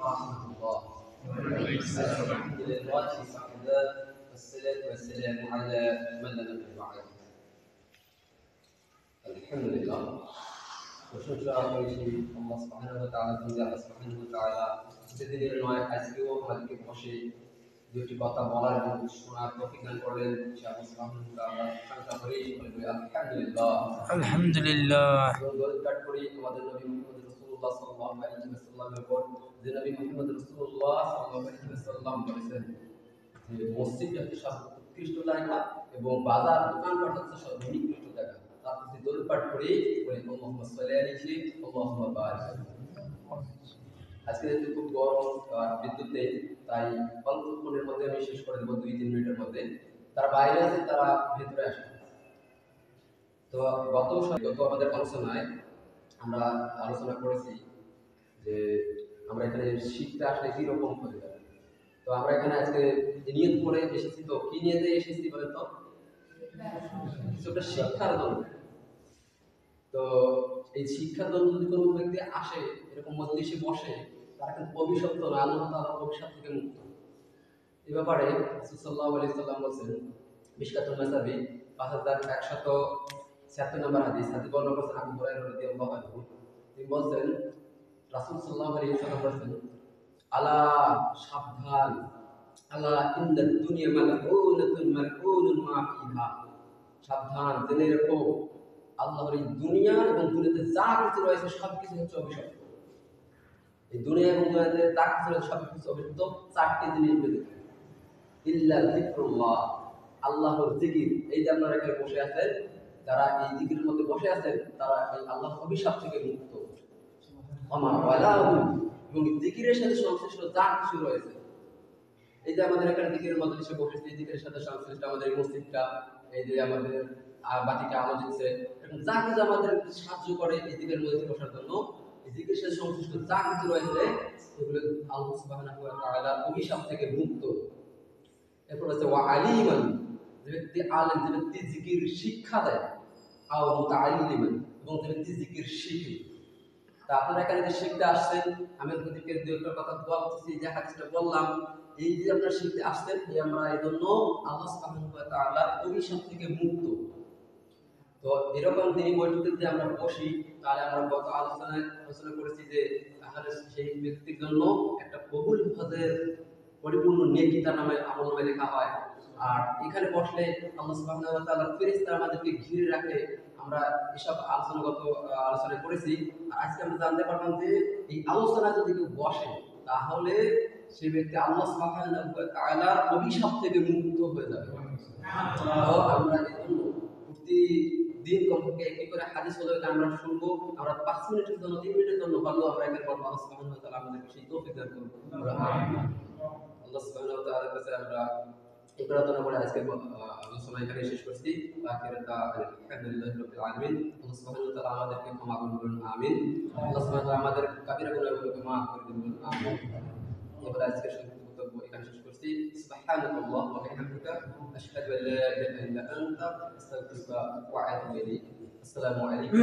ورحمة الله. الحمد لله وحده والصلاة والسلام على من لا نبي بعده. আলহামদুলিল্লাহ, প্রশংসা করেছি আল্লাহ সুবহানাহু ওয়া তাআলা, আল্লাহ সুবহানাহু ওয়া তাআলা প্রতিদিনের নয় আজকেও আমাদেরকে বসে দুটি কথা বলার এবং শোনার তৌফিক দান করলেন। আল্লাহ সুবহানাহু ওয়া তাআলা প্রশংসা করি, আলহামদুলিল্লাহ। আলহামদুলিল্লাহ। দরকার করি আমাদের নবী মুহাম্মদ রাসূলুল্লাহ সাল্লাল্লাহু আলাইহি ওয়াসাল্লামের উপর, যে নবী মুহাম্মদ রাসূলুল্লাহ সাল্লাল্লাহু আলাইহি ওয়াসাল্লাম বলেছেন যে মসজিদ হচ্ছে সর্বোৎকৃষ্ট জায়গা এবং বাজার দোকানপাট হচ্ছে সর্বনিকৃষ্ট জায়গা। তার প্রতি দরকার করি আল্লাহুম্মা সাল্লি আলাইহি আল্লাহুম্মা বারিক। আজকে যেহেতু খুব গরম, বিদ্যুৎ নেই, তাই অল্পক্ষণের মধ্যে আমি শেষ করে দেবো, 2-3 মিনিটের মধ্যে। তারা বাইরে আছে, তারা ভেতরে আসে। তো গত আমাদের আলোচনায় আমরা আলোচনা করেছি যে আমরা এখানে শিখতে আসলে কিরকম হতে পারে। তো আমরা এখানে আজকে নিয়ত করে এসেছি। তো কি নিয়ে এসেছি বলেন তো? কিছুটা শিক্ষার জন্য। তো এই শিক্ষার জন্য যদি কোনো ব্যক্তি আসে, এরকম মজলিসে বসে, তারা কিন্তু অভিশপ্ত না, আল্লাহ তাআলার অভিশাপ থেকে মুক্ত। এই ব্যাপারে রাসূল সাল্লাল্লাহু আলাইহি ওয়াসাল্লাম বলেছেন, মিশকাতুল মাসাবি 5176 নম্বর হাদিস বর্ণনা করেছেন আবু হুরায়রা রাদিয়াল্লাহু আনহু। তিনি বলেন, রাসূল সাল্লাল্লাহু আলাইহি ওয়াসাল্লাম বলেছেন, আলা সাবধান, আলা ইন্নাদ দুনিয়া মালউনাতুন মালউনুন মা ফিহা। সাবধান, জেনে রাখো আল্লাহর এই দুনিয়া এবং দুনিয়াতে যা কিছু রয়েছে সবকিছু হচ্ছে অভিশপ্ত। এই দুনিয়া এবং দুনিয়াতে যা কিছু রয়েছে সবকিছু অভিশপ্ত। 4টি জিনিস ব্যতীত, ইল্লা যিকরুল্লাহ, আল্লাহর জিকির। এই যে আপনারা এখানে বসে আছেন, যারা এই জিকিরের মধ্যে বসে আছেন, তারা এই আল্লাহর অভিশাপ থেকে মুক্ত। আমার ওয়ালাহু, এবং জিকিরের সাথে সংশ্লিষ্ট যা কিছু রয়েছে। এই যে আমাদের এখানে জিকিরের মধ্যে এসে বসেছি, জিকিরের সাথে সংশ্লিষ্ট আমাদের এই মসজিদটা, এই যে আমাদের বাতিটা আলো দিচ্ছে, এবং যা কিছু আমাদের সাহায্য করে এই জিকিরের মধ্যে বসার জন্য, এই জিকিরের সাথে সংশ্লিষ্ট যা কিছু রয়েছে, এগুলো আল্লাহ সুবহানাহু ওয়া তাআলার অভিশাপ থেকে মুক্ত। এরপর আছে ওয়া আলিমান, যে ব্যক্তি আলেম, যে ব্যক্তি জিকির শিক্ষা দেয়, আও মুতাআল্লিমান, এবং যে ব্যক্তি জিকির শিখে। তা আপনারা এখানে যে শিখতে আসছেন, আমি আপনাদেরকে দুই একটা কথা বলতেছি, যে হাদিসটা বললাম, এই যে আপনারা শিখতে আসছেন, এই আমরা এই জন্য আল্লাহ সুবহানাহু ওয়া তাআলার অভিশাপ থেকে মুক্ত। তো এরকম তিনি বৈঠকে যদি আমরা বসি, তাহলে আমরা গত আলোচনা করেছি যে তাহলে সেই ব্যক্তির জন্য একটা কবুল হজের পরিপূর্ণ নেকি তার নামে আমলনামায় লেখা হয়। আর এখানে বসলে আল্লাহ সুবহানাহু ওয়া তাআলার ফেরেশতারা আমাদেরকে ঘিরে রাখে। আমরা এসব আলোচনা করেছি। আর আজকে আমরা জানতে পারলাম যে এই আলোচনা যদি কেউ বসে, তাহলে সেই ব্যক্তি আল্লাহ সুবহানাহু ওয়া তাআলার অভিশাপ থেকে মুক্ত হয়ে যাবে। তো আমরা এই জন্য প্রতিদিন কমপক্ষে একটি করে হাদিস হলে আমরা শুনবো। আমরা 5 মিনিটের জন্য, 3 মিনিটের জন্য ভালো আমরা এখানে বলবো। আল্লাহ সুবহানাহু ওয়া তাআলা আমাদেরকে সেই তৌফিক দান করুন। আল্লাহ সুবহানাহু ওয়া তাআলার কাছে আমরা এই প্রার্থনা করে আজকে আলোচনা এখানে শেষ করছি। আলহামদুলিল্লাহি রাব্বিল আলামিন। আল্লাহ সুবহানাহু ওয়া তাআলা আমাদেরকে ক্ষমা করুন, আমিন। আল্লাহ সুবহানাহু ওয়া তাআলা আমাদের কাবিরা গুনাহগুলোকে মাফ করে দিন, আমিন। এবার আজকে বক্তব্য এখানে শেষ করছি। সুবহানাল্লাহ ওয়া বিহামদিকা, আশহাদু আল লা ইলাহা ইল্লা আনতা, আস্তাগফিরুকা ওয়া আতুবু ইলাইক। আসসালামু আলাইকুম।